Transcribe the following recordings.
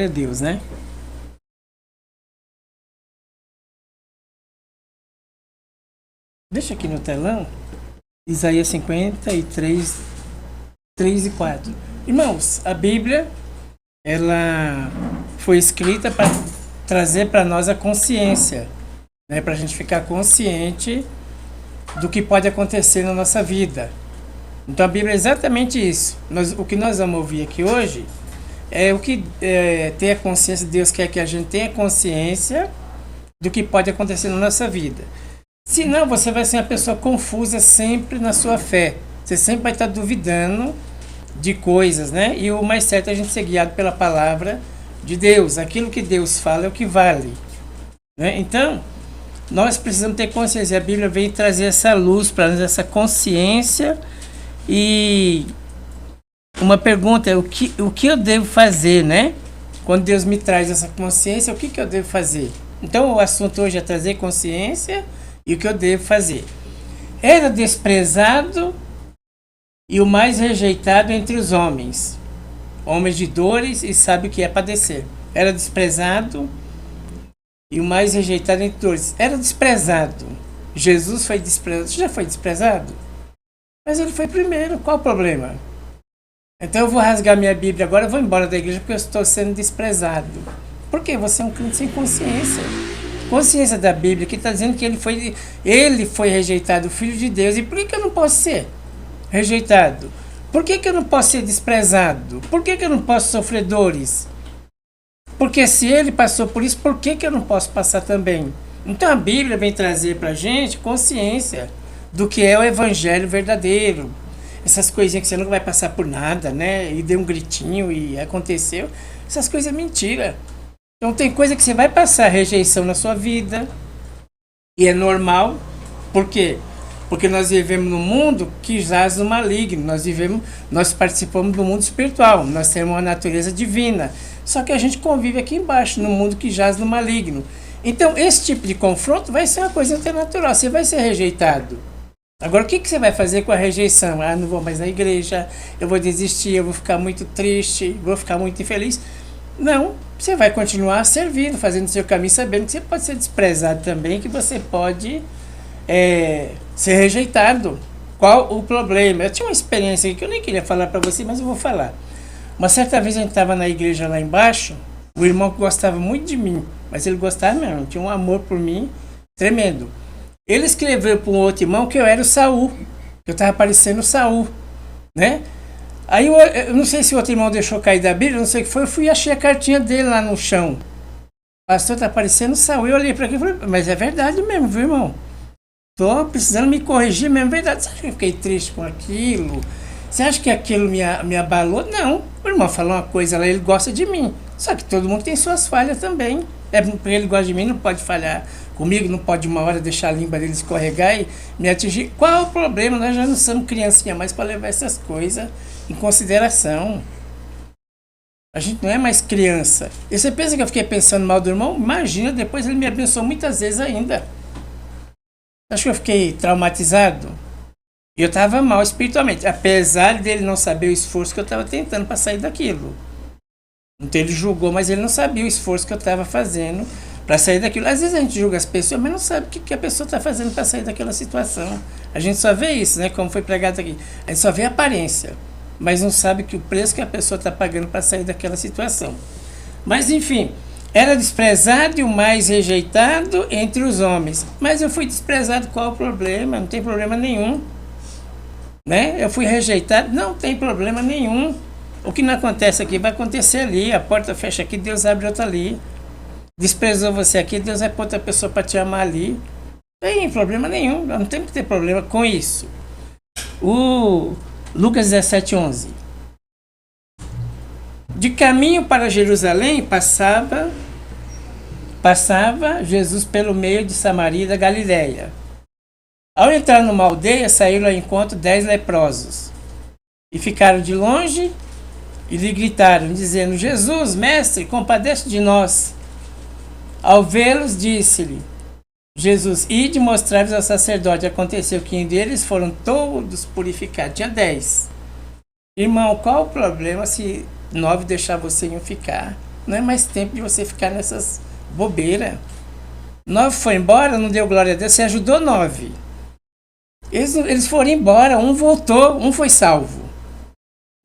Glória a Deus, né? Deixa aqui no telão. Isaías 53, 3 e 4. Irmãos, a Bíblia, ela foi escrita para trazer para nós a consciência, né? Para a gente ficar consciente do que pode acontecer na nossa vida. Então a Bíblia é exatamente isso. O que nós vamos ouvir aqui hoje é o que ter a consciência. Deus quer que a gente tenha consciência do que pode acontecer na nossa vida. Senão você vai ser uma pessoa confusa sempre na sua fé. Você sempre vai estar duvidando de coisas, né? E o mais certo é a gente ser guiado pela palavra de Deus. Aquilo que Deus fala é o que vale, né? Então, nós precisamos ter consciência. A Bíblia vem trazer essa luz para nós, essa consciência. E uma pergunta é o que eu devo fazer, né? Quando Deus me traz essa consciência, o que eu devo fazer? Então, o assunto hoje é trazer consciência e o que eu devo fazer. Era desprezado e o mais rejeitado entre os homens, homens de dores, e sabe o que é padecer. Era desprezado e o mais rejeitado entre dores. Era desprezado. Jesus foi desprezado. Você já foi desprezado? Mas ele foi primeiro. Qual o problema? Então eu vou rasgar minha Bíblia agora, eu vou embora da igreja porque eu estou sendo desprezado. Por quê? Você é um crente sem consciência. Consciência da Bíblia, que está dizendo que ele foi rejeitado, o Filho de Deus. E por que eu não posso ser rejeitado? Por que eu não posso ser desprezado? Por que eu não posso sofrer dores? Porque se ele passou por isso, por que eu não posso passar também? Então a Bíblia vem trazer para a gente consciência do que é o Evangelho verdadeiro. Essas coisinhas que você não vai passar por nada, né? E deu um gritinho e aconteceu. Essas coisas é mentira. Então tem coisa que você vai passar rejeição na sua vida. E é normal. Por quê? Porque nós vivemos num mundo que jaz no maligno. Nós participamos do mundo espiritual. Nós temos uma natureza divina. Só que a gente convive aqui embaixo, no mundo que jaz no maligno. Então esse tipo de confronto vai ser uma coisa anternatural. Você vai ser rejeitado. Agora, o que você vai fazer com a rejeição? Ah, não vou mais na igreja, eu vou desistir, eu vou ficar muito triste, vou ficar muito infeliz. Não, você vai continuar servindo, fazendo o seu caminho, sabendo que você pode ser desprezado também, que você pode ser rejeitado. Qual o problema? Eu tinha uma experiência aqui que eu nem queria falar para você, mas eu vou falar. Uma certa vez a gente estava na igreja lá embaixo, o irmão que gostava muito de mim, mas ele gostava mesmo, tinha um amor por mim tremendo. Ele escreveu para um outro irmão que eu era o Saul, que eu estava parecendo o Saul, né? Aí eu não sei se o outro irmão deixou cair da Bíblia, não sei o que foi, eu fui e achei a cartinha dele lá no chão. O pastor está parecendo o Saul. Eu olhei para aquilo e falei, mas é verdade mesmo, viu, irmão? Estou precisando me corrigir mesmo, é verdade. Você acha que eu fiquei triste com aquilo? Você acha que aquilo me abalou? Não. O irmão falou uma coisa lá, ele gosta de mim. Só que todo mundo tem suas falhas também. Porque ele gosta de mim, não pode falhar comigo, não pode uma hora deixar a língua dele escorregar e me atingir. Qual é o problema? Nós já não somos criancinha mais para levar essas coisas em consideração. A gente não é mais criança. E você pensa que eu fiquei pensando mal do irmão? Imagina, depois ele me abençoou muitas vezes ainda. Acho que eu fiquei traumatizado. E eu estava mal espiritualmente, apesar dele não saber o esforço que eu estava tentando para sair daquilo. Então ele julgou, mas ele não sabia o esforço que eu estava fazendo para sair daquilo. Às vezes a gente julga as pessoas, mas não sabe o que a pessoa está fazendo para sair daquela situação. A gente só vê isso, né? Como foi pregado aqui. A gente só vê a aparência, mas não sabe que o preço que a pessoa está pagando para sair daquela situação. Mas enfim, era desprezado e o mais rejeitado entre os homens. Mas eu fui desprezado, qual o problema? Não tem problema nenhum. Né? Eu fui rejeitado, não tem problema nenhum. O que não acontece aqui vai acontecer ali. A porta fecha aqui, Deus abre outra ali. Desprezou você aqui, Deus vai pôr outra pessoa para te amar ali. Não tem problema nenhum. Não tem que ter problema com isso. O Lucas 17:11. De caminho para Jerusalém passava Jesus pelo meio de Samaria e da Galileia. Ao entrar numa aldeia, saíram ao encontro 10 leprosos. E ficaram de longe e lhe gritaram, dizendo, Jesus, mestre, compadece de nós. Ao vê-los, disse-lhe Jesus, ide mostrar-vos ao sacerdote. Aconteceu que um deles foram todos purificados. Tinha 10. Irmão, qual o problema se 9 deixar você em um ficar? Não é mais tempo de você ficar nessas bobeiras. 9 foi embora, não deu glória a Deus, você ajudou 9. Eles foram embora, um voltou, um foi salvo.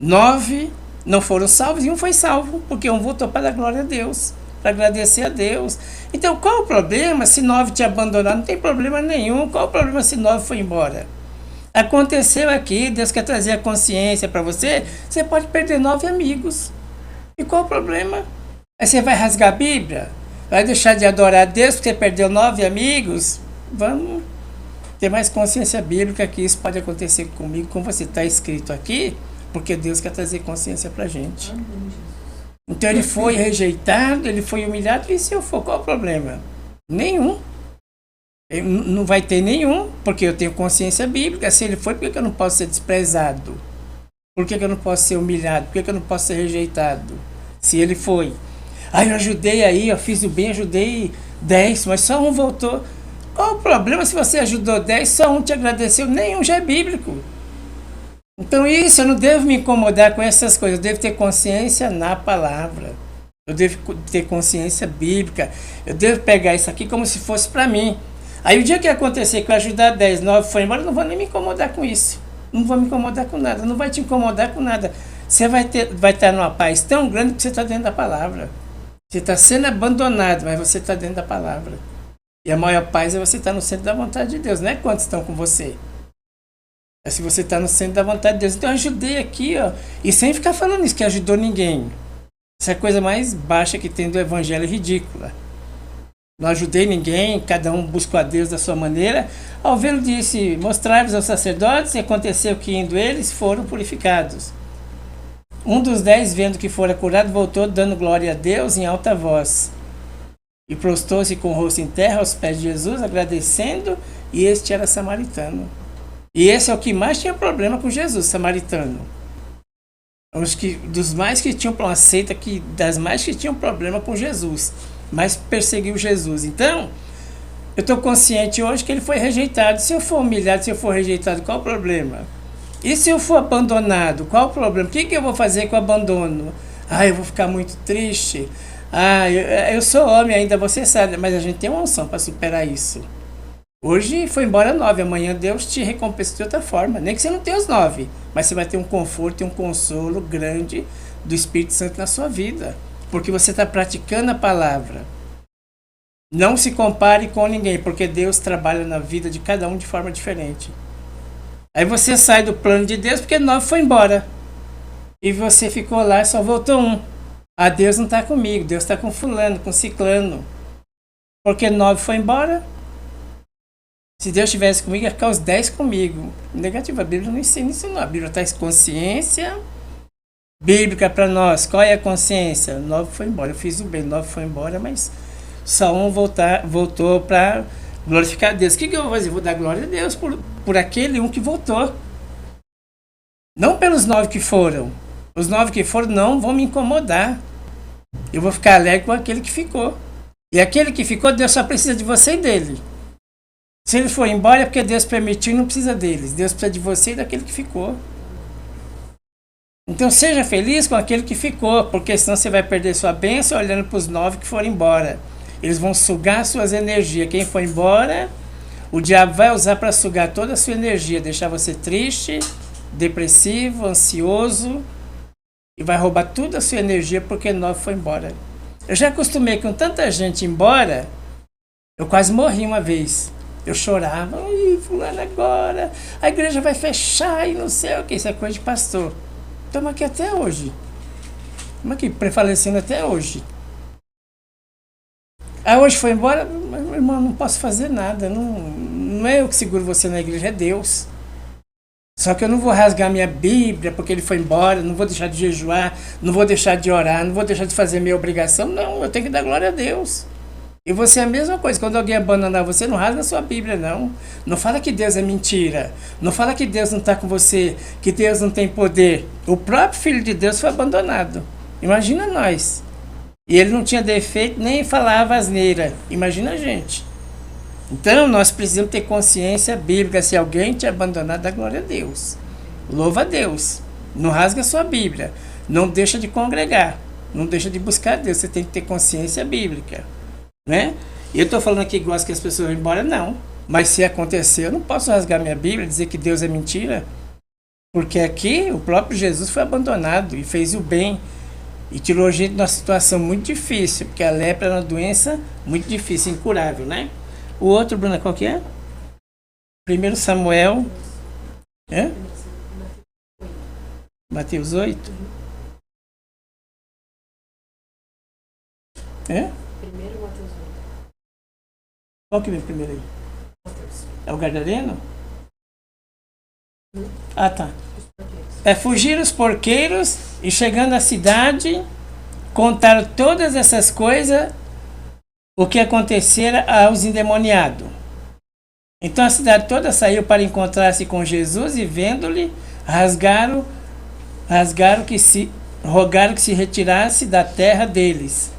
9 não foram salvos e um foi salvo, porque um voltou para dar glória a Deus, para agradecer a Deus. Então qual o problema se 9 te abandonar? Não tem problema nenhum. Qual o problema se 9 foi embora? Aconteceu aqui, Deus quer trazer a consciência para você, você pode perder 9 amigos. E qual o problema? Aí você vai rasgar a Bíblia? Vai deixar de adorar a Deus porque perdeu 9 amigos? Vamos ter mais consciência bíblica que isso pode acontecer comigo, como você está escrito aqui, porque Deus quer trazer consciência para a gente. Então ele foi rejeitado, ele foi humilhado, e se eu for, qual o problema? Nenhum. Não vai ter nenhum, porque eu tenho consciência bíblica. Se ele foi, por que eu não posso ser desprezado? Por que eu não posso ser humilhado? Por que eu não posso ser rejeitado? Se ele foi. Eu ajudei aí, eu fiz o bem, ajudei 10, mas só um voltou. Qual o problema se você ajudou 10, só um te agradeceu? Nenhum já é bíblico. Então isso, eu não devo me incomodar com essas coisas. Eu devo ter consciência na palavra. Eu devo ter consciência bíblica. Eu devo pegar isso aqui como se fosse para mim. Aí o dia que acontecer que eu ajudar 10, 9 foi embora, eu não vou nem me incomodar com isso. Não vou me incomodar com nada. Não vai te incomodar com nada. Você vai estar numa paz tão grande que você está dentro da palavra. Você está sendo abandonado, mas você está dentro da palavra. E a maior paz é você estar no centro da vontade de Deus. Não é quantos estão com você. É se você está no centro da vontade de Deus. Então eu ajudei aqui, ó. E sem ficar falando isso, que ajudou ninguém. Essa é a coisa mais baixa que tem do evangelho, ridícula. Não ajudei ninguém, cada um buscou a Deus da sua maneira. Ao vê-lo disse, mostrai-vos aos sacerdotes, e aconteceu que indo eles foram purificados. Um dos 10, vendo que fora curado, voltou dando glória a Deus em alta voz. E prostou-se com o rosto em terra aos pés de Jesus, agradecendo, e este era samaritano. E esse é o que mais tinha problema com Jesus, samaritano. Dos mais que tinham uma seita, das mais que tinham problema com Jesus, mas perseguiu Jesus. Então, eu estou consciente hoje que ele foi rejeitado. Se eu for humilhado, se eu for rejeitado, qual o problema? E se eu for abandonado, qual o problema? O que eu vou fazer com o abandono? Eu vou ficar muito triste. Eu sou homem ainda, você sabe, mas a gente tem uma unção para superar isso. Hoje foi embora 9, amanhã Deus te recompensa de outra forma. Nem que você não tenha os 9, mas você vai ter um conforto e um consolo grande do Espírito Santo na sua vida. Porque você está praticando a palavra. Não se compare com ninguém, porque Deus trabalha na vida de cada um de forma diferente. Aí você sai do plano de Deus porque 9 foi embora. E você ficou lá e só voltou 1. Deus não está comigo, Deus está com fulano, com ciclano. Porque 9 foi embora. Se Deus estivesse comigo, ia ficar os 10 comigo. Negativo, a Bíblia não ensina isso não. A Bíblia traz consciência bíblica para nós. Qual é a consciência? 9 foi embora, eu fiz o bem, 9 foi embora, mas só um voltou para glorificar a Deus. O que eu vou fazer? Vou dar glória a Deus por aquele um que voltou. Não pelos 9 que foram. Os 9 que foram não vão me incomodar. Eu vou ficar alegre com aquele que ficou. E aquele que ficou, Deus só precisa de você e dele. Se ele for embora é porque Deus permitiu e não precisa deles. Deus precisa de você e daquele que ficou. Então seja feliz com aquele que ficou, porque senão você vai perder sua bênção olhando para os 9 que foram embora. Eles vão sugar suas energias. Quem foi embora, o diabo vai usar para sugar toda a sua energia, deixar você triste, depressivo, ansioso, e vai roubar toda a sua energia porque 9 foi embora. Eu já acostumei com tanta gente ir embora, eu quase morri uma vez. Eu chorava, fulano agora, a igreja vai fechar e não sei o que, isso é coisa de pastor. Estamos aqui até hoje. Estamos aqui prevalecendo até hoje. Hoje foi embora, mas, meu irmão, não posso fazer nada. Não é eu que seguro você na igreja, é Deus. Só que eu não vou rasgar minha Bíblia porque ele foi embora, não vou deixar de jejuar, não vou deixar de orar, não vou deixar de fazer minha obrigação. Não, eu tenho que dar glória a Deus. E você é a mesma coisa. Quando alguém abandonar você, não rasga a sua Bíblia, não. Não fala que Deus é mentira. Não fala que Deus não está com você, que Deus não tem poder. O próprio Filho de Deus foi abandonado. Imagina nós. E ele não tinha defeito, nem falava asneira. Imagina a gente. Então, nós precisamos ter consciência bíblica. Se alguém te abandonar, dá glória a Deus. Louva a Deus. Não rasga a sua Bíblia. Não deixa de congregar. não deixa de buscar Deus, você tem que ter consciência bíblica, né? E eu estou falando aqui que gosto que as pessoas vão embora, não. Mas se acontecer, eu não posso rasgar minha Bíblia e dizer que Deus é mentira, porque aqui o próprio Jesus foi abandonado e fez o bem e tirou a gente de uma situação muito difícil, porque a lepra é uma doença muito difícil, incurável, né? O outro, Bruna, qual que é? 1 Samuel, é? Mateus 8? É? Primeiro Mateus 8. Qual que vem primeiro aí? Mateus. É o Gadareno? Não. Ah, tá. Os porqueiros. É fugir os porqueiros e chegando à cidade, contaram todas essas coisas, o que acontecera aos endemoniados. Então a cidade toda saiu para encontrar-se com Jesus e vendo-lhe, rogaram que se retirasse da terra deles.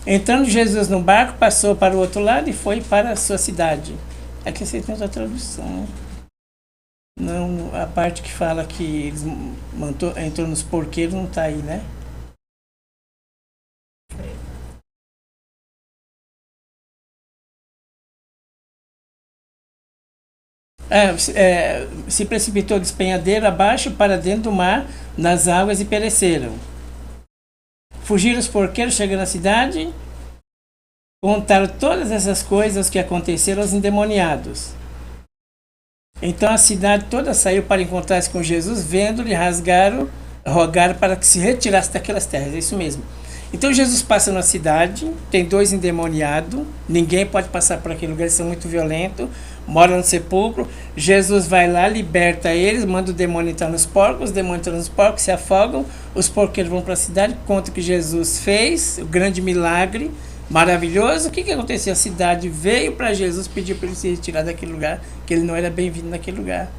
Entrando Jesus no barco, passou para o outro lado e foi para a sua cidade. Aqui você tem outra tradução. Não, a parte que fala que eles entrou nos porqueiros não está aí, né? Se precipitou de despenhadeiro abaixo para dentro do mar, nas águas e pereceram. Fugiram os porqueiros, chegando à cidade, contaram todas essas coisas que aconteceram aos endemoniados. Então a cidade toda saiu para encontrar-se com Jesus, vendo-lhe, rogaram para que se retirasse daquelas terras. É isso mesmo. Então Jesus passa na cidade, tem 2 endemoniados, ninguém pode passar por aquele lugar, eles são muito violentos, moram no sepulcro. Jesus vai lá, liberta eles, manda o demônio entrar nos porcos, os demônios entram nos porcos, se afogam, os porqueiros vão para a cidade, conta que Jesus fez, o grande milagre, maravilhoso. O que aconteceu? A cidade veio para Jesus, pediu para ele se retirar daquele lugar, que ele não era bem-vindo naquele lugar.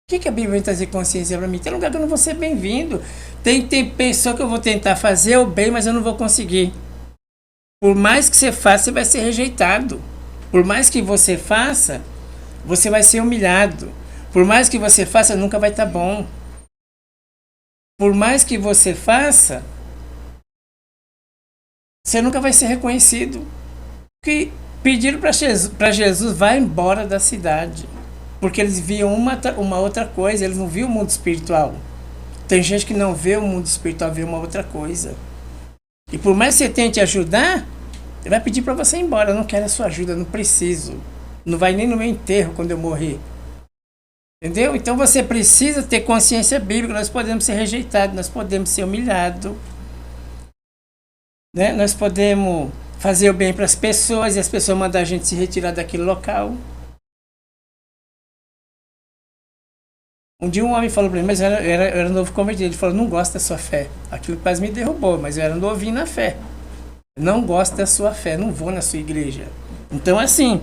O que a Bíblia vem trazer consciência para mim? Tem lugar que eu não vou ser bem-vindo. Tem pessoa que eu vou tentar fazer o bem, mas eu não vou conseguir. Por mais que você faça, você vai ser rejeitado. Por mais que você faça, você vai ser humilhado. Por mais que você faça, nunca vai estar bom. Por mais que você faça, você nunca vai ser reconhecido. Que pediram para Jesus, vai embora da cidade. Porque eles viam uma outra coisa, eles não viam o mundo espiritual. Tem gente que não vê o mundo espiritual, vê uma outra coisa. E por mais que você tente ajudar, ele vai pedir para você ir embora. Eu não quero a sua ajuda, não preciso. Não vai nem no meu enterro quando eu morrer. Entendeu? Então você precisa ter consciência bíblica. Nós podemos ser rejeitados, nós podemos ser humilhados, né? Nós podemos fazer o bem para as pessoas e as pessoas mandam a gente se retirar daquele local. Um dia um homem falou para mim, mas eu era novo convertido. Ele falou, não gosto da sua fé. Aquilo quase me derrubou, mas eu era novinho na fé. Não gosto da sua fé, não vou na sua igreja. Então, assim,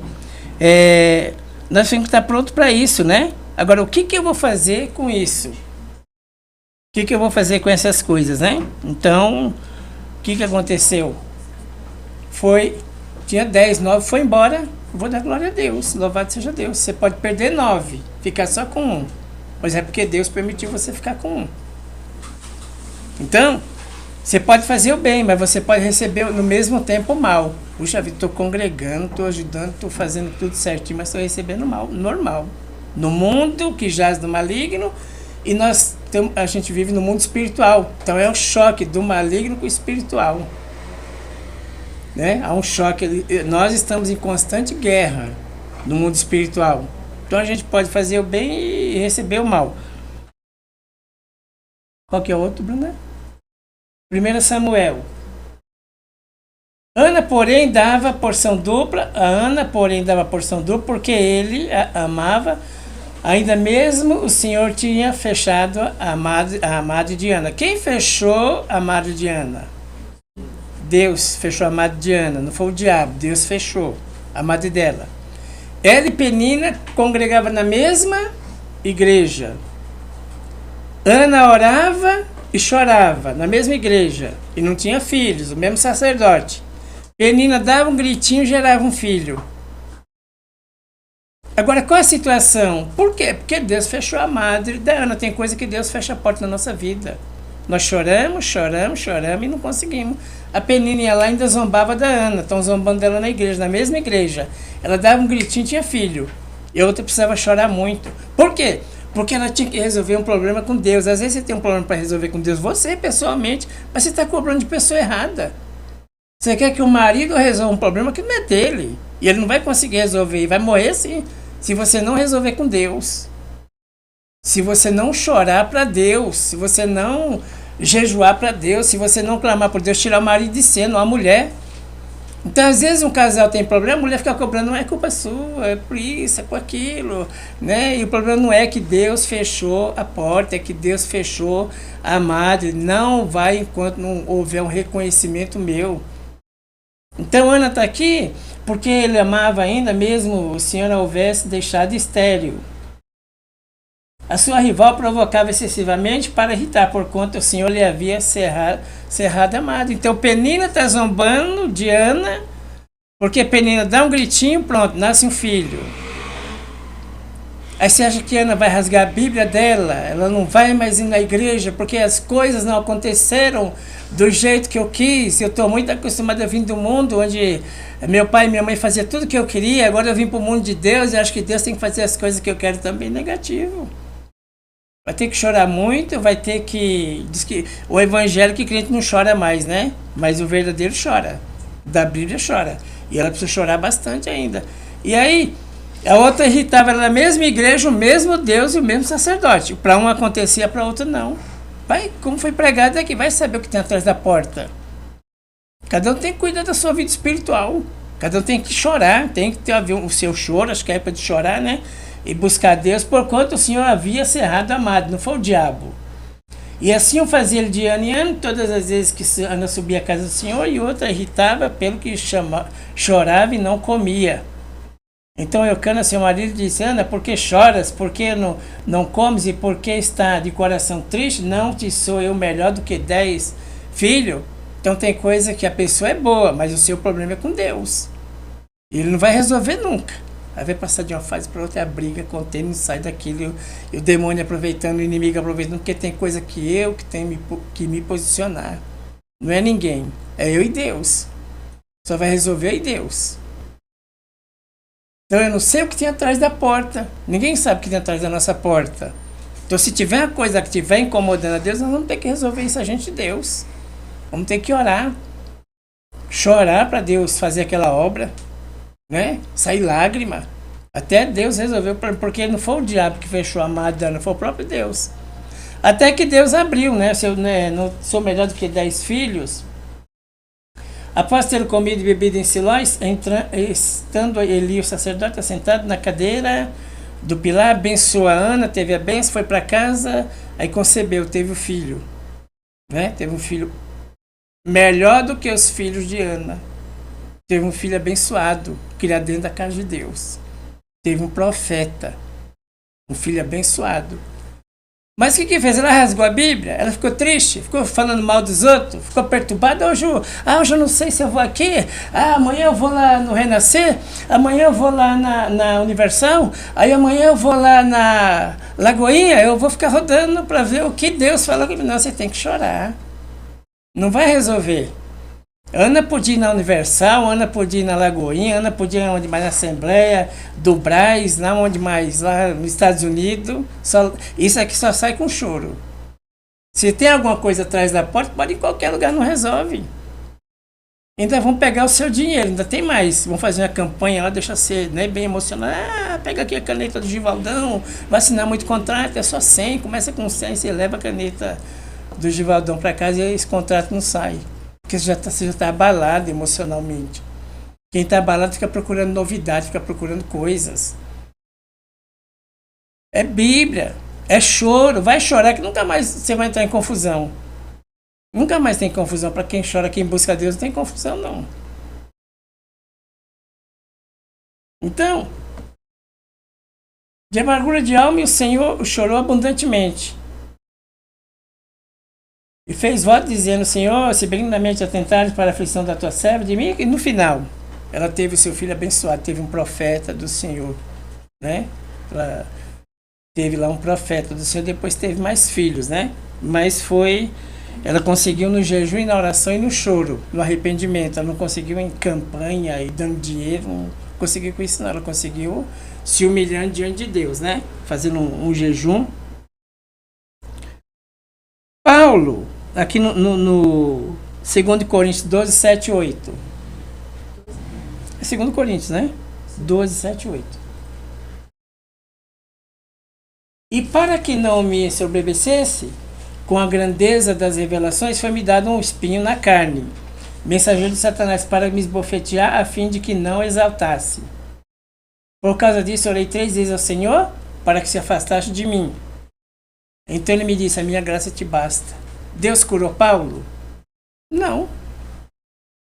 nós temos que estar prontos para isso, né? Agora, o que eu vou fazer com isso? O que eu vou fazer com essas coisas, né? Então, o que aconteceu? Tinha 10, 9, foi embora. Vou dar glória a Deus, louvado seja Deus. Você pode perder 9, ficar só com 1. Mas é porque Deus permitiu você ficar com 1. Então, você pode fazer o bem, mas você pode receber no mesmo tempo o mal. Puxa vida, estou congregando, estou ajudando, estou fazendo tudo certinho, mas estou recebendo mal, normal. No mundo que jaz do maligno, e a gente vive no mundo espiritual. Então é um choque do maligno com o espiritual. Né? Há um choque. Nós estamos em constante guerra no mundo espiritual. Então a gente pode fazer o bem e receber o mal. Qual que é o outro, Bruna? 1 Samuel. Ana, porém, dava porção dupla. A Ana, porém, dava porção dupla porque ele a amava. Ainda mesmo o Senhor tinha fechado a amada de Ana. Quem fechou a amada de Ana? Deus fechou a amada de Ana. Não foi o diabo. Deus fechou a amada dela. Ela e Penina congregavam na mesma igreja. Ana orava e chorava na mesma igreja. E não tinha filhos, o mesmo sacerdote. Penina dava um gritinho e gerava um filho. Agora, qual a situação? Por quê? Porque Deus fechou a madre da Ana. Tem coisa que Deus fecha a porta na nossa vida. Nós choramos e não conseguimos. A Penina ia lá e ainda zombava da Ana. Estão zombando dela na igreja, na mesma igreja. Ela dava um gritinho e tinha filho. E a outra precisava chorar muito. Por quê? Porque ela tinha que resolver um problema com Deus. Às vezes você tem um problema para resolver com Deus, você pessoalmente, mas você está cobrando de pessoa errada. Você quer que o marido resolva um problema que não é dele. E ele não vai conseguir resolver. E vai morrer sim, se você não resolver com Deus. Se você não chorar para Deus. Se você não jejuar para Deus. Se você não clamar por Deus, tirar o marido de cena ou a mulher. Então, às vezes, um casal tem problema, a mulher fica cobrando, não é culpa sua, é por isso, é por aquilo, né? E o problema não é que Deus fechou a porta, é que Deus fechou a madre. Não vai enquanto não houver um reconhecimento meu. Então, Ana está aqui porque ele amava ainda, mesmo o Senhor a houvesse deixado estéril. A sua rival provocava excessivamente para irritar, por conta o Senhor lhe havia cerrado a madre. Então Penina está zombando de Ana, porque Penina dá um gritinho, pronto, nasce um filho. Aí você acha que Ana vai rasgar a Bíblia dela? Ela não vai mais ir na igreja, porque as coisas não aconteceram do jeito que eu quis. Eu estou muito acostumada a vir do mundo onde meu pai e minha mãe faziam tudo o que eu queria, agora eu vim para o mundo de Deus e acho que Deus tem que fazer as coisas que eu quero também. Negativo. Vai ter que chorar muito, vai ter que... Diz que o evangélico crente não chora mais, né? Mas o verdadeiro chora. Da Bíblia chora. E ela precisa chorar bastante ainda. E aí, a outra irritava ela na mesma igreja, o mesmo Deus e o mesmo sacerdote. Para um acontecia, para outro não. Vai, como foi pregado aqui, vai saber o que tem atrás da porta. Cada um tem que cuidar da sua vida espiritual. Cada um tem que chorar, tem que ter o seu choro, acho que é época de chorar, né? E buscar Deus, porquanto o Senhor havia cerrado a madre, não foi o diabo. E assim o fazia ele de ano em ano, todas as vezes que Ana subia à casa do Senhor, e outra irritava pelo que chorava e não comia. Então Eucana, seu marido, disse: Ana, por que choras? Por que não comes? E por que está de coração triste? Não te sou eu melhor do que 10 filhos? Então tem coisa que a pessoa é boa, mas o seu problema é com Deus. Ele não vai resolver nunca. Aí vai passar de uma fase para outra, a briga contendo, não sai daquilo, e o demônio aproveitando, o inimigo aproveitando, porque tem coisa que eu que tenho que me posicionar. Não é ninguém, é eu e Deus. Só vai resolver eu e Deus. Então eu não sei o que tem atrás da porta. Ninguém sabe o que tem atrás da nossa porta. Então se tiver uma coisa que estiver incomodando a Deus, nós vamos ter que resolver isso a gente de Deus. Vamos ter que orar. Chorar para Deus fazer aquela obra. Né? Sair lágrima. Até Deus resolveu, porque não foi o diabo que fechou a madre, não foi o próprio Deus. Até que Deus abriu, né? Se eu não sou melhor do que 10 filhos. Após ter comido e bebido em Siló, estando Eli, o sacerdote, assentado na cadeira do pilar, abençoou a Ana, teve a bênção, foi para casa, aí concebeu, teve o filho. Né? Teve um filho melhor do que os filhos de Ana. Teve um filho abençoado, criado dentro da casa de Deus. Teve um profeta, um filho abençoado. Mas o que fez? Ela rasgou a Bíblia, ela ficou triste, ficou falando mal dos outros, ficou perturbada. Hoje eu não sei se eu vou aqui, amanhã eu vou lá no Renascer, amanhã eu vou lá na Universal, aí amanhã eu vou lá na Lagoinha, eu vou ficar rodando para ver o que Deus fala comigo. Não, você tem que chorar. Não vai resolver. Ana podia ir na Universal, Ana podia ir na Lagoinha, Ana podia ir onde mais na Assembleia, do Brás, lá onde mais, lá nos Estados Unidos. Isso aqui só sai com choro. Se tem alguma coisa atrás da porta, pode ir em qualquer lugar, não resolve. Ainda vão pegar o seu dinheiro, ainda tem mais. Vão fazer uma campanha lá, deixa ser, né, bem emocionado. Pega aqui a caneta do Givaldão, vai assinar muito contrato, é só 100, começa com 100, você leva a caneta do Givaldão para casa e esse contrato não sai. Porque você já está abalado emocionalmente. Quem está abalado fica procurando novidade, fica procurando coisas. É Bíblia, é choro. Vai chorar que nunca mais você vai entrar em confusão. Nunca mais tem confusão. Para quem chora, quem busca Deus, não tem confusão, não. Então, de amargura de alma, o Senhor chorou abundantemente. E fez voto dizendo: Senhor, se benignamente atentares para a aflição da tua serva, de mim. E no final, ela teve o seu filho abençoado, teve um profeta do Senhor, né? Ela teve lá um profeta do Senhor, depois teve mais filhos, né? Mas foi Ela conseguiu no jejum e na oração e no choro, no arrependimento. Ela não conseguiu em campanha e dando dinheiro, não conseguiu com isso não. Ela conseguiu se humilhando diante de Deus, né? Fazendo um jejum. Paulo, aqui no 2 Coríntios 12, 7, 8. É 2 Coríntios, né? 12, 7, 8. E para que não me sobrevivesse, com a grandeza das revelações, foi-me dado um espinho na carne, mensageiro de Satanás, para me esbofetear, a fim de que não exaltasse. Por causa disso, orei 3 vezes ao Senhor, para que se afastasse de mim. Então ele me disse, a minha graça te basta. Deus curou Paulo? Não.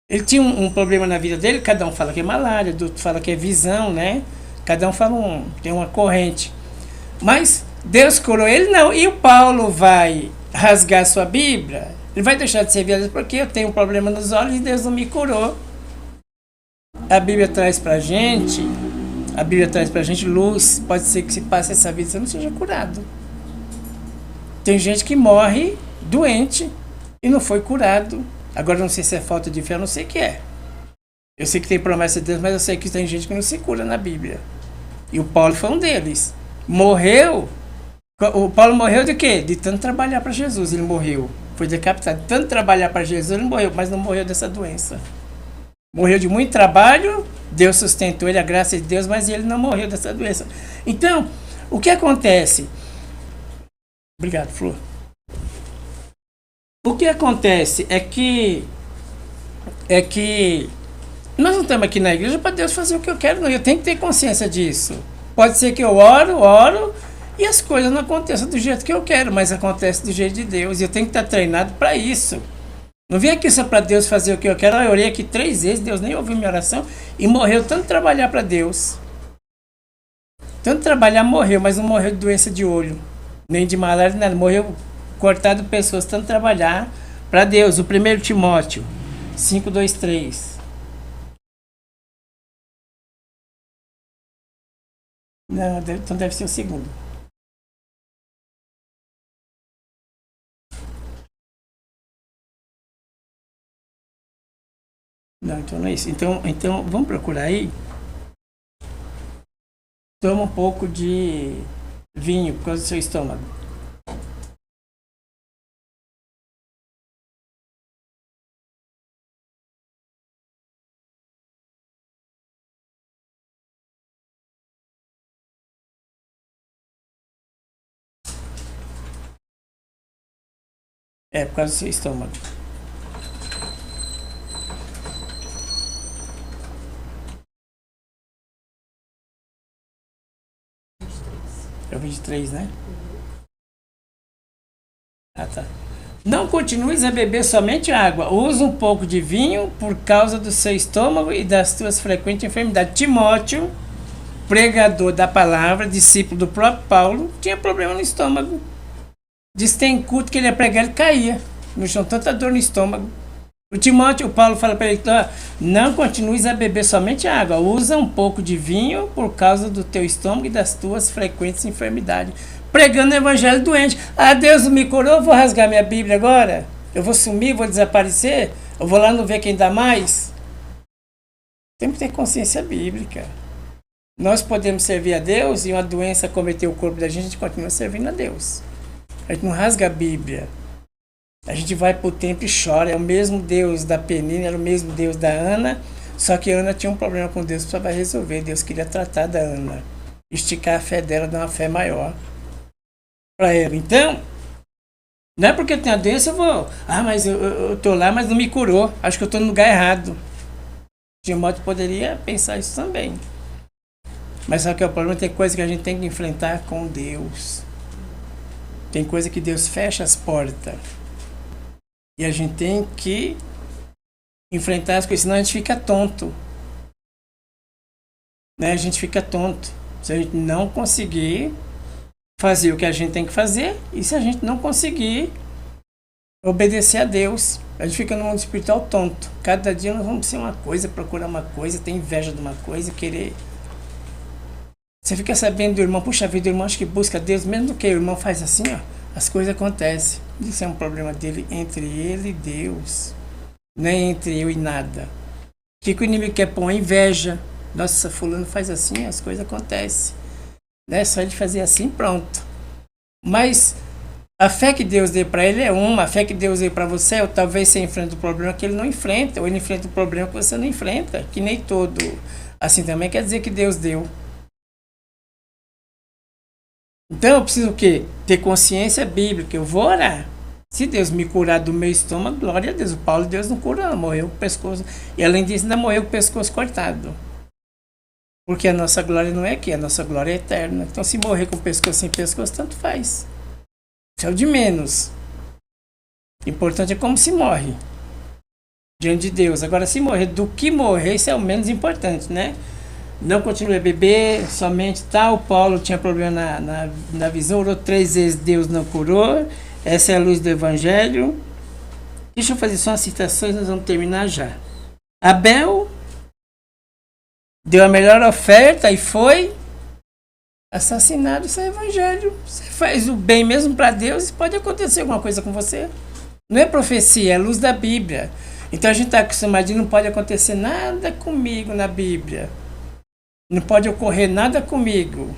Ele tinha um problema na vida dele, cada um fala que é malária, outro fala que é visão, né? Cada um fala tem uma corrente. Mas Deus curou ele? Não. E o Paulo vai rasgar sua Bíblia? Ele vai deixar de servir a Deus porque eu tenho um problema nos olhos e Deus não me curou. A Bíblia traz pra gente luz. Pode ser que se passe essa vida você não seja curado. Tem gente que morre doente e não foi curado. Agora não sei se é falta de fé, eu não sei o que é. Eu sei que tem promessa de Deus, mas eu sei que tem gente que não se cura na Bíblia. E o Paulo foi um deles. Morreu. O Paulo morreu de quê? De tanto trabalhar para Jesus, ele morreu. Foi decapitado. De tanto trabalhar para Jesus, ele morreu, mas não morreu dessa doença. Morreu de muito trabalho, Deus sustentou ele, a graça de Deus, mas ele não morreu dessa doença. Então, o que acontece? Obrigado, Flor. O que acontece é que nós não estamos aqui na igreja para Deus fazer o que eu quero, não. Eu tenho que ter consciência disso. Pode ser que eu oro e as coisas não aconteçam do jeito que eu quero, mas acontece do jeito de Deus. E eu tenho que estar treinado para isso. Não vim aqui só para Deus fazer o que eu quero. Eu orei aqui 3 vezes, Deus nem ouviu minha oração e morreu tanto trabalhar para Deus. Tanto trabalhar morreu, mas não morreu de doença de olho, nem de malária, nada. Morreu cortado pessoas, tanto trabalhar para Deus. O 1 Timóteo 5, 2, 3. Não, então deve ser o segundo. Não, então não é isso. Então vamos procurar aí. Toma um pouco de vinho por causa do seu estômago. É, por causa do seu estômago. É o 23, né? Ah, tá. Não continues a beber somente água. Usa um pouco de vinho por causa do seu estômago e das tuas frequentes enfermidades. Timóteo, pregador da palavra, discípulo do próprio Paulo, tinha problema no estômago. Diz que tem culto que ele ia pregar, ele caía no chão, tanta dor no estômago. O Paulo fala para ele, não continues a beber somente água, usa um pouco de vinho por causa do teu estômago e das tuas frequentes enfermidades. Pregando o evangelho doente. Ah, Deus me curou, eu vou rasgar minha Bíblia agora? Eu vou sumir, vou desaparecer? Eu vou lá não ver quem dá mais? Tem que ter consciência bíblica. Nós podemos servir a Deus e uma doença cometer o corpo da gente, a gente continua servindo a Deus. A gente não rasga a Bíblia. A gente vai pro templo e chora. É o mesmo Deus da Penina, era o mesmo Deus da Ana. Só que a Ana tinha um problema com Deus, precisava resolver. Deus queria tratar da Ana. Esticar a fé dela, dar uma fé maior para ela. Então, não é porque eu tenho a doença, eu vou... Ah, mas eu tô lá, mas não me curou. Acho que eu tô no lugar errado. Timóteo poderia pensar isso também. Mas só que o problema, tem coisa que a gente tem que enfrentar com Deus. Tem coisa que Deus fecha as portas. E a gente tem que enfrentar as coisas, senão a gente fica tonto. Né? A gente fica tonto. Se a gente não conseguir fazer o que a gente tem que fazer, e se a gente não conseguir obedecer a Deus, a gente fica no mundo espiritual tonto. Cada dia nós vamos ser uma coisa, procurar uma coisa, ter inveja de uma coisa, querer... Você fica sabendo do irmão, puxa vida, o irmão acho que busca Deus, mesmo que o irmão faz assim, ó. as coisas acontecem. Isso é um problema dele, entre ele e Deus. Não é entre eu e nada. O que o inimigo quer pôr? Inveja. Nossa, fulano faz assim, as coisas acontecem. Né? Só ele fazer assim, pronto. Mas a fé que Deus deu para ele é uma, a fé que Deus deu para você, ou talvez você enfrenta o problema que ele não enfrenta, ou ele enfrenta o problema que você não enfrenta, que nem todo. Assim também quer dizer que Deus deu. Então eu preciso o quê? Ter consciência bíblica. Eu vou orar. Se Deus me curar do meu estômago, glória a Deus. O Paulo, Deus não cura, não. Morreu com o pescoço. E além disso, ainda morreu com o pescoço cortado. Porque a nossa glória não é aqui, a nossa glória é eterna. Então se morrer com o pescoço sem pescoço, tanto faz. Isso é o de menos. O importante é como se morre diante de Deus. Agora, se morrer do que morrer, isso é o menos importante, né? Não continue a beber, somente tal. Paulo tinha problema na visão, orou 3 vezes, Deus não curou. Essa é a luz do Evangelho. Deixa eu fazer só umas citações, nós vamos terminar já. Abel deu a melhor oferta e foi assassinado. Isso é Evangelho. Você faz o bem mesmo para Deus e pode acontecer alguma coisa com você. Não é profecia, é luz da Bíblia. Então a gente está acostumado de não pode acontecer nada comigo na Bíblia. Não pode ocorrer nada comigo,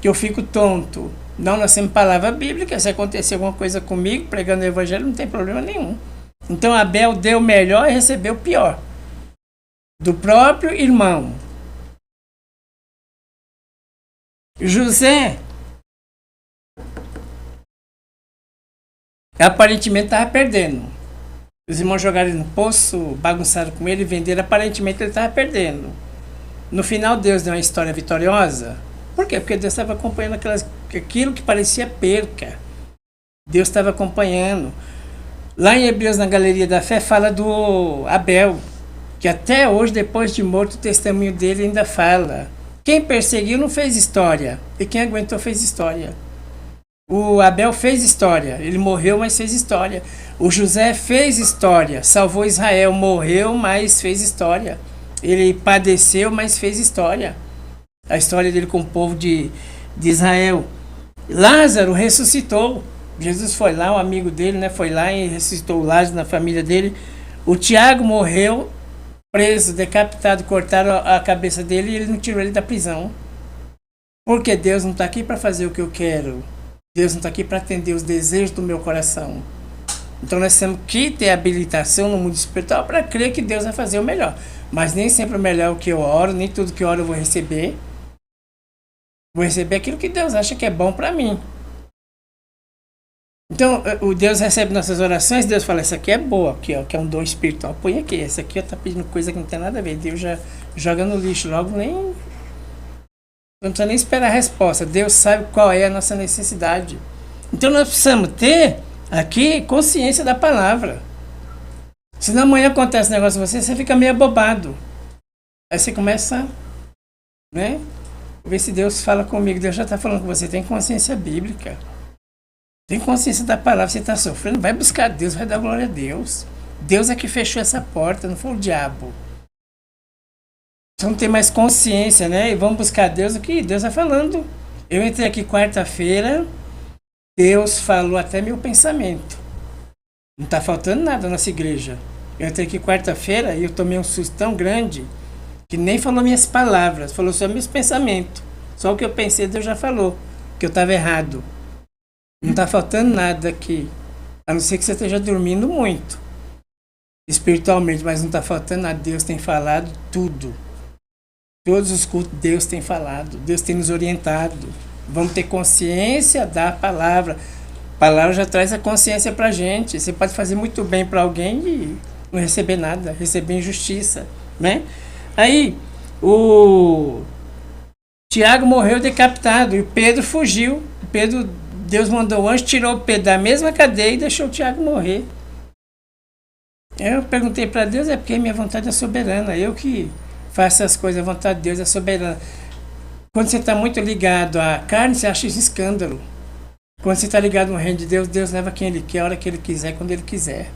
que eu fico tonto. Não, nós temos palavra bíblica. Se acontecer alguma coisa comigo, pregando o Evangelho, não tem problema nenhum. Então Abel deu o melhor e recebeu o pior do próprio irmão. José aparentemente estava perdendo. Os irmãos jogaram ele no poço, bagunçaram com ele, venderam. Aparentemente ele estava perdendo. No final, Deus deu uma história vitoriosa. Por quê? Porque Deus estava acompanhando aquilo que parecia perca. Deus estava acompanhando. Lá em Hebreus, na Galeria da Fé, fala do Abel, que até hoje, depois de morto, o testemunho dele ainda fala. Quem perseguiu não fez história, e quem aguentou fez história. O Abel fez história, ele morreu, mas fez história. O José fez história, salvou Israel, morreu, mas fez história. Ele padeceu, mas fez história. A história dele com o povo de Israel. Lázaro ressuscitou. Jesus foi lá, um amigo dele, né, foi lá e ressuscitou o Lázaro na família dele. O Tiago morreu, preso, decapitado, cortaram a cabeça dele e ele não tirou ele da prisão. Porque Deus não está aqui para fazer o que eu quero. Deus não está aqui para atender os desejos do meu coração. Então nós temos que ter habilitação no mundo espiritual para crer que Deus vai fazer o melhor. Mas nem sempre o melhor é o que eu oro, nem tudo que eu oro eu vou receber. Vou receber aquilo que Deus acha que é bom para mim. Então, o Deus recebe nossas orações, Deus fala, essa aqui é boa, aqui, ó, que é um dom espiritual. Põe aqui, essa aqui está pedindo coisa que não tem nada a ver. Deus já joga no lixo logo, nem... Não precisa nem esperar a resposta. Deus sabe qual é a nossa necessidade. Então, nós precisamos ter aqui consciência da palavra. Se amanhã acontece um negócio com você, você fica meio abobado. Aí você começa, né? Ver se Deus fala comigo. Deus já está falando com você. Tem consciência bíblica. Tem consciência da palavra. Você está sofrendo, vai buscar Deus, vai dar glória a Deus. Deus é que fechou essa porta, não foi o diabo. Você não tem mais consciência, né? E vamos buscar Deus, o que Deus está falando. Eu entrei aqui quarta-feira, Deus falou até meu pensamento. Não está faltando nada na nossa igreja. Eu entrei aqui quarta-feira e eu tomei um susto tão grande que nem falou minhas palavras, falou só meus pensamentos. Só o que eu pensei, Deus já falou, que eu estava errado. Não está faltando nada aqui, a não ser que você esteja dormindo muito, espiritualmente, mas não está faltando nada. Deus tem falado tudo. Todos os cultos, Deus tem falado, Deus tem nos orientado. Vamos ter consciência da palavra. A palavra já traz a consciência para a gente. Você pode fazer muito bem para alguém e não receber nada, receber injustiça, né? Aí, o Tiago morreu decapitado e o Pedro fugiu. Deus mandou o anjo, tirou o Pedro da mesma cadeia e deixou o Tiago morrer. Eu perguntei para Deus, é porque minha vontade é soberana. Eu que faço as coisas, a vontade de Deus é soberana. Quando você está muito ligado à carne, você acha isso escândalo. Quando você está ligado no reino de Deus, Deus leva quem Ele quer, a hora que Ele quiser, quando Ele quiser.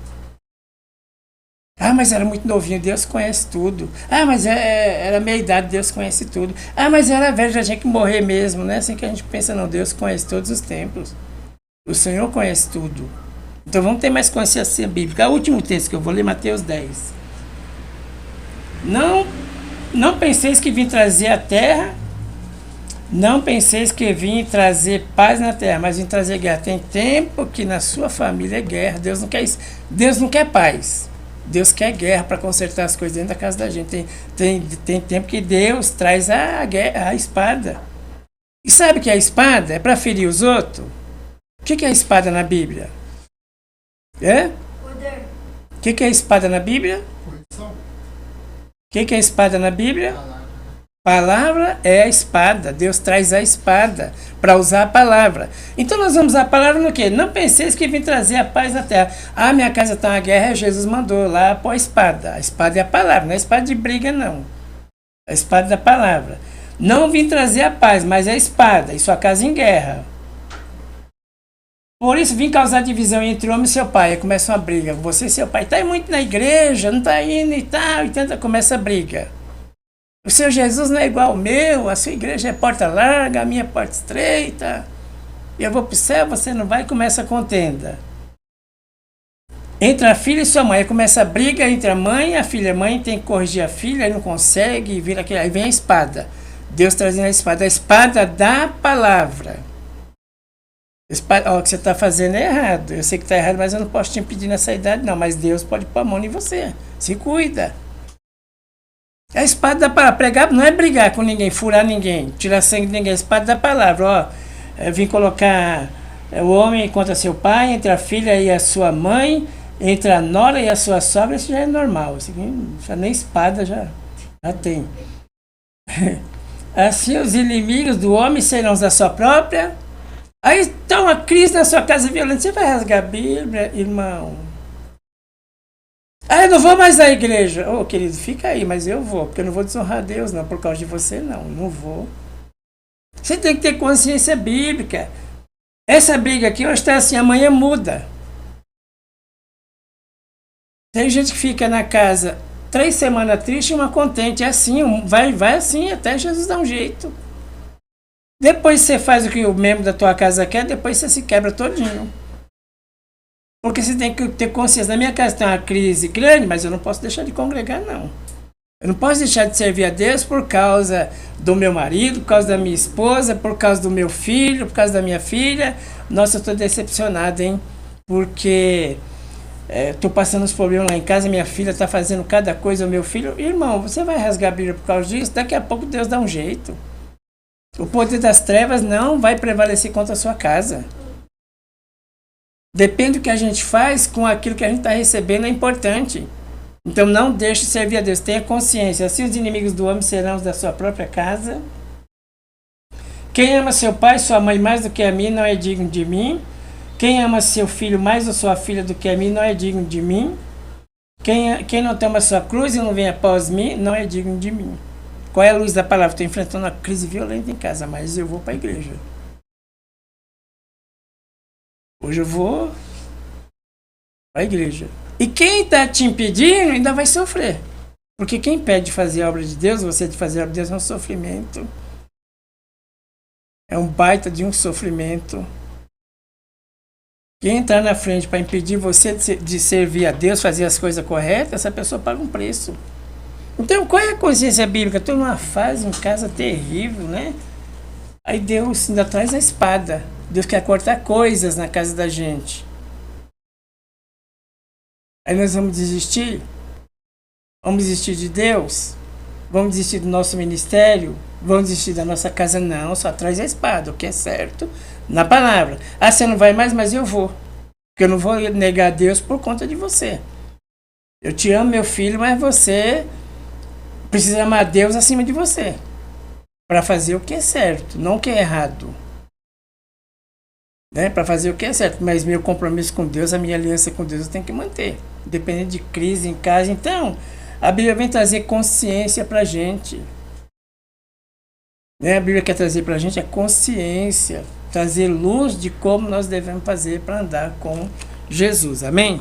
Ah, mas era muito novinho, Deus conhece tudo. Ah, mas era meia idade, Deus conhece tudo. Ah, mas era velho, já tinha que morrer mesmo, né? Assim que a gente pensa, não, Deus conhece todos os tempos. O Senhor conhece tudo. Então vamos ter mais consciência bíblica. O último texto que eu vou ler, Mateus 10. Não penseis que vim trazer a terra, não penseis que vim trazer paz na terra, mas vim trazer guerra. Tem tempo que na sua família é guerra. Deus não quer isso. Deus não quer paz. Deus quer guerra para consertar as coisas dentro da casa da gente. Tem tempo que Deus traz a espada. E sabe o que é a espada? É para ferir os outros? O que é a espada na Bíblia? Poder. O que é a espada na Bíblia? Correção. O que é a espada na Bíblia? Palavra é a espada. Deus traz a espada para usar a palavra. Então nós vamos usar a palavra no quê? Não penseis que vim trazer a paz na terra. Ah, minha casa está uma guerra, Jesus mandou lá pôr a espada. A espada é a palavra, não é a espada de briga, não. A espada da palavra. Não vim trazer a paz, mas a espada, e sua casa em guerra. Por isso vim causar divisão entre o homem e seu pai. Aí começa uma briga. Você e seu pai está muito na igreja, não está indo e tal, e começa a briga. O seu Jesus não é igual ao meu, a sua igreja é porta larga, a minha é porta estreita. Eu vou para o céu, você não vai, e começa a contenda. Entre a filha e sua mãe, aí começa a briga entre a mãe e a filha. A mãe tem que corrigir a filha, aí não consegue, vira aquele, aí vem a espada. Deus trazendo a espada da palavra. O que você está fazendo é errado. Eu sei que está errado, mas eu não posso te impedir nessa idade, não. Mas Deus pode pôr a mão em você. Se cuida. A espada da palavra. Pregar não é brigar com ninguém, furar ninguém, tirar sangue de ninguém. A espada da palavra. Eu vim colocar o homem contra seu pai, entre a filha e a sua mãe, entre a nora e a sua sogra. Isso já é normal. Isso aqui, já nem espada já tem. Assim os inimigos do homem serão os da sua própria. Aí está uma crise na sua casa violenta. Você vai rasgar a Bíblia, irmão? Ah, eu não vou mais à igreja. Ô, querido, fica aí, mas eu vou. Porque eu não vou desonrar a Deus, não. Por causa de você, não. Não vou. Você tem que ter consciência bíblica. Essa briga aqui hoje está assim, amanhã muda. Tem gente que fica na casa 3 semanas triste e uma contente. É assim, vai assim até Jesus dar um jeito. Depois você faz o que o membro da tua casa quer, depois você se quebra todinho. Porque você tem que ter consciência. Na minha casa tem uma crise grande, mas eu não posso deixar de congregar, não. Eu não posso deixar de servir a Deus por causa do meu marido, por causa da minha esposa, por causa do meu filho, por causa da minha filha. Nossa, eu estou decepcionado, hein? Porque estou passando os problemas lá em casa, minha filha está fazendo cada coisa, o meu filho. Irmão, você vai rasgar a Bíblia por causa disso? Daqui a pouco Deus dá um jeito. O poder das trevas não vai prevalecer contra a sua casa. Depende do que a gente faz com aquilo que a gente está recebendo, é importante. Então não deixe de servir a Deus, tenha consciência. Assim os inimigos do homem serão os da sua própria casa. Quem ama seu pai e sua mãe mais do que a mim não é digno de mim. Quem ama seu filho mais ou sua filha do que a mim não é digno de mim. Quem não toma sua cruz e não vem após mim não é digno de mim. Qual é a luz da palavra? Estou enfrentando uma crise violenta em casa, mas eu vou para a igreja. Hoje eu vou para a igreja. E quem está te impedindo ainda vai sofrer. Porque quem impede de fazer a obra de Deus, você de fazer a obra de Deus, é um sofrimento. É um baita de um sofrimento. Quem entrar na frente para impedir você de servir a Deus, fazer as coisas corretas, essa pessoa paga um preço. Então, qual é a consciência bíblica? Estou numa fase em casa terrível, né? Aí Deus ainda traz a espada. Deus quer cortar coisas na casa da gente. Aí nós vamos desistir? Vamos desistir de Deus? Vamos desistir do nosso ministério? Vamos desistir da nossa casa? Não, só traz a espada, o que é certo, na palavra. Ah, você não vai mais, mas eu vou. Porque eu não vou negar a Deus por conta de você. Eu te amo, meu filho, mas você precisa amar a Deus acima de você. Para fazer o que é certo, não o que é errado. Né? Para fazer o que é certo. Mas meu compromisso com Deus, a minha aliança com Deus eu tenho que manter. Independente de crise em casa. Então, a Bíblia vem trazer consciência para a gente. Né? A Bíblia quer trazer para a gente a consciência. Trazer luz de como nós devemos fazer para andar com Jesus. Amém?